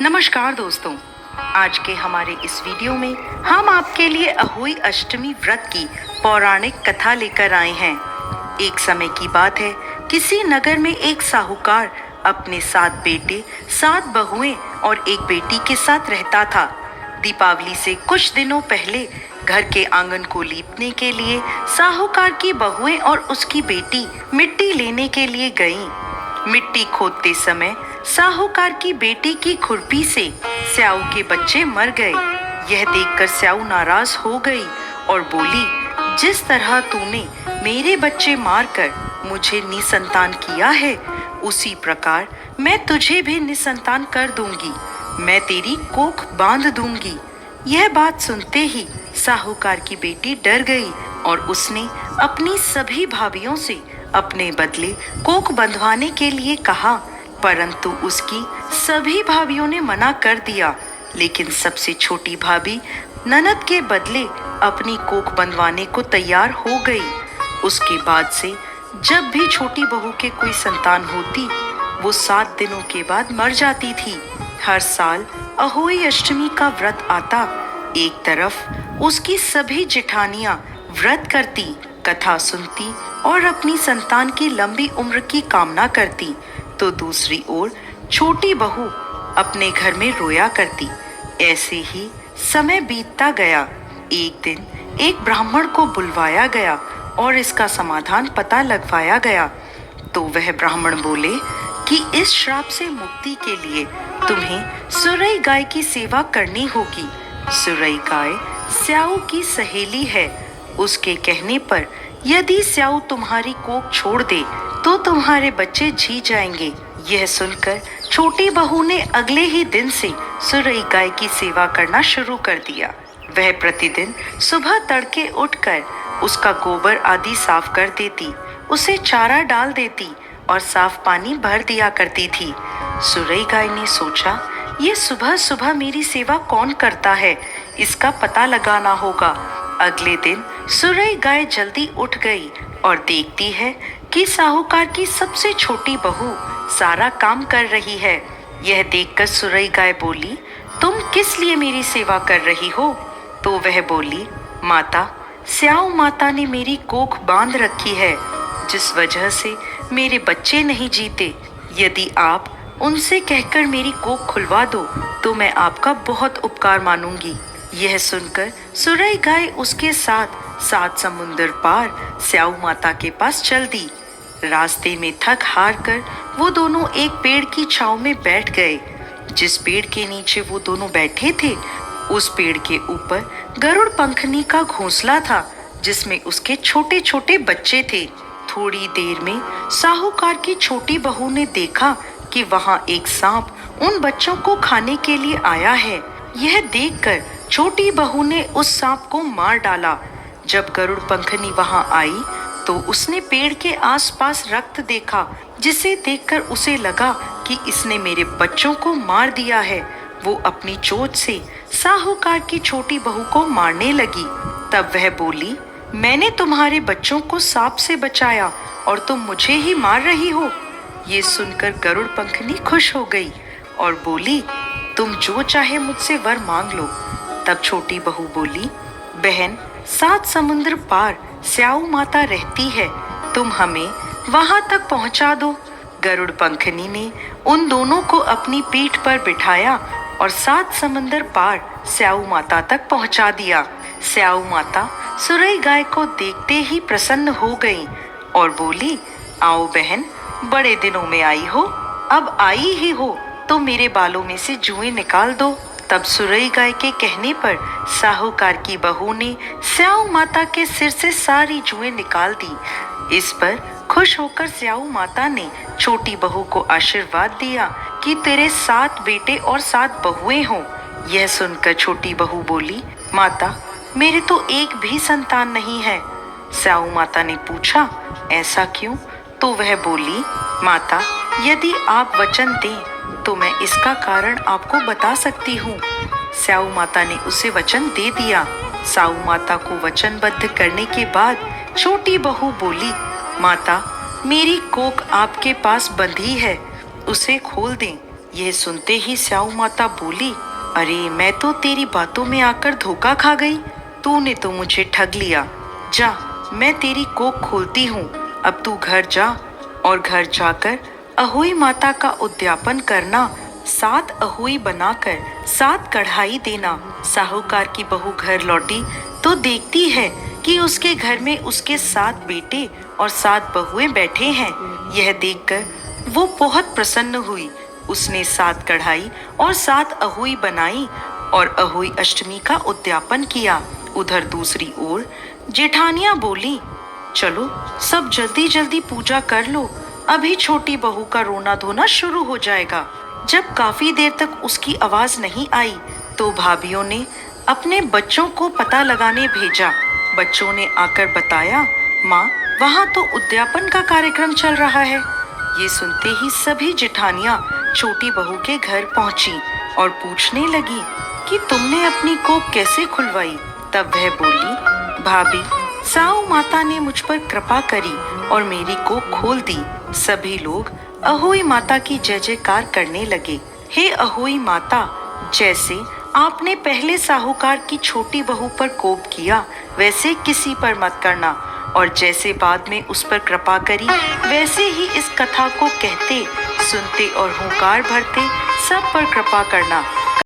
नमस्कार दोस्तों, आज के हमारे इस वीडियो में हम आपके लिए अहोई अष्टमी व्रत की पौराणिक कथा लेकर आए हैं। एक समय की बात है, किसी नगर में एक साहूकार अपने 7 बेटे, 7 बहुएं और एक बेटी के साथ रहता था। दीपावली से कुछ दिनों पहले घर के आंगन को लीपने के लिए साहूकार की बहुएं और उसकी बेटी मिट्टी लेने के लिए गईं। मिट्टी खोदते समय साहूकार की बेटी की खुरपी से स्याऊ के बच्चे मर गए। यह देखकर स्याऊ नाराज हो गई और बोली, जिस तरह तूने मेरे बच्चे मारकर मुझे निसंतान किया है, उसी प्रकार मैं तुझे भी निसंतान कर दूंगी। मैं तेरी कोख बांध दूंगी। यह बात सुनते ही साहूकार की बेटी डर गई और उसने अपनी सभी भाभियों से अपने बदले कोख बंधवाने के लिए कहा, परंतु उसकी सभी भाभियों ने मना कर दिया। लेकिन सबसे छोटी भाभी ननद के बदले अपनी कोख बंधवाने को तैयार हो गई। उसके बाद से जब भी छोटी बहू के कोई संतान होती, वो 7 दिनों के बाद मर जाती थी। हर साल अहोई अष्टमी का व्रत आता। एक तरफ उसकी सभी जेठानियां व्रत करती, कथा सुनती और अपनी संतान की लंबी उम्र की कामना करती, तो दूसरी ओर छोटी बहू अपने घर में रोया करती। ऐसे ही समय बीतता गया। एक दिन एक ब्राह्मण को बुलवाया गया और इसका समाधान पता लगवाया गया। तो वह ब्राह्मण बोले कि इस श्राप से मुक्ति के लिए तुम्हें सुरई गाय की सेवा करनी होगी। सुरई गाय स्याऊ की सहेली है। उसके कहने पर यदि स्याऊ तुम्हारी कोख छोड़ दे तो तुम्हारे बच्चे जी जाएंगे। यह सुनकर छोटी बहू ने अगले ही दिन से सुरई गाय की सेवा करना शुरू कर दिया। वह प्रतिदिन सुबह तड़के उठकर उसका गोबर आदि साफ कर देती, उसे चारा डाल देती और साफ पानी भर दिया करती थी। सुरई गाय ने सोचा, ये सुबह सुबह मेरी सेवा कौन करता है, इसका पता लगाना होगा। अगले दिन सुरई गाय जल्दी उठ गई और देखती है कि साहूकार की सबसे छोटी बहू सारा काम कर रही है। यह देखकर सुरई गाय बोली, तुम किस लिए मेरी सेवा कर रही हो? तो वह बोली, माता, स्याऊ माता ने मेरी कोख बांध रखी है, जिस वजह से मेरे बच्चे नहीं जीते। यदि आप उनसे कहकर मेरी कोख खुलवा दो तो मैं आपका बहुत उपकार मानूंगी। यह सुनकर सुरई गाय उसके साथ 7 समुंदर पार स्याऊ माता के पास चल दी। रास्ते में थक हार कर वो दोनों एक पेड़ की छांव में बैठ गए। जिस पेड़ के नीचे वो दोनों बैठे थे, उस पेड़ के ऊपर गरुड़ पंखनी का घोंसला था, जिसमें उसके छोटे छोटे बच्चे थे। थोड़ी देर में साहूकार की छोटी बहू ने देखा कि वहां एक सांप उन बच्चों को खाने के लिए आया है। यह देखकर छोटी बहू ने उस सांप को मार डाला। जब गरुड़ पंखनी वहां आई तो उसने पेड़ के आसपास रक्त देखा, जिसे देखकर उसे लगा कि इसने मेरे बच्चों को मार दिया है। वो अपनी चोंच से साहूकार की छोटी बहू को मारने लगी। तब वह बोली, मैंने तुम्हारे बच्चों को सांप से बचाया और तुम मुझे ही मार रही हो। ये सुनकर गरुड़ पंखनी खुश हो गई और बोली, तुम जो चाहे मुझसे वर मांग लो। तब छोटी बहू बोली, बहन, 7 समुद्र पार स्याऊ माता रहती है, तुम हमें वहां तक पहुंचा दो। गरुड़ पंखनी ने उन दोनों को अपनी पीठ पर बिठाया और 7 समंदर पार स्याऊ माता तक पहुंचा दिया। स्याऊ माता सुरई गाय को देखते ही प्रसन्न हो गई और बोली, आओ बहन, बड़े दिनों में आई हो, अब आई ही हो तो मेरे बालों में से जुएं निकाल दो। तब सुरई गाय के कहने पर साहूकार की बहू ने स्याऊ माता के सिर से सारी जुएं निकाल दी। इस पर खुश होकर स्याऊ माता ने छोटी बहू को आशीर्वाद दिया कि तेरे 7 बेटे और 7 बहुएं हों। यह सुनकर छोटी बहू बोली, माता, मेरे तो एक भी संतान नहीं है। स्याऊ माता ने पूछा, ऐसा क्यों? तो वह बोली, माता, यदि आप वचन दें तो मैं इसका कारण आपको बता सकती हूँ। स्याऊ माता ने उसे वचन दे दिया। स्याऊ माता को वचनबद्ध करने के बाद छोटी बहू बोली, माता, मेरी कोख आपके पास बंधी है, उसे खोल दें। यह सुनते ही स्याऊ माता बोली, अरे मैं तो तेरी बातों में आकर धोखा खा गई। तूने तो मुझे ठग लिया। जा, मैं तेरी कोख खोलती हूँ। अब तू घर जा और घर जाकर अहोई माता का उद्यापन करना। 7 अहोई बनाकर 7 कढ़ाई देना। साहूकार की बहू घर लौटी तो देखती है कि उसके घर में उसके 7 बेटे और 7 बहुएं बैठे हैं। यह देखकर वो बहुत प्रसन्न हुई। उसने 7 कढ़ाई और 7 अहोई बनाई और अहोई अष्टमी का उद्यापन किया। उधर दूसरी ओर जेठानियां बोली, चलो सब जल्दी जल्दी पूजा कर लो, अभी छोटी बहू का रोना धोना शुरू हो जाएगा। जब काफी देर तक उसकी आवाज नहीं आई तो भाभीियों ने अपने बच्चों को पता लगाने भेजा। बच्चों ने आकर बताया, माँ वहाँ तो उद्यापन का कार्यक्रम चल रहा है। ये सुनते ही सभी जेठानियां छोटी बहू के घर पहुंची और पूछने लगी कि तुमने अपनी कोख कैसे खुलवाई। तब वह बोली, भाभी साऊ माता ने मुझ पर कृपा करी और मेरी कोख खोल दी। सभी लोग अहोई माता की जय जयकार करने लगे। हे अहोई माता, जैसे आपने पहले साहूकार की छोटी बहू पर कोप किया वैसे किसी पर मत करना, और जैसे बाद में उस पर कृपा करी वैसे ही इस कथा को कहते, सुनते और हुंकार भरते सब पर कृपा करना।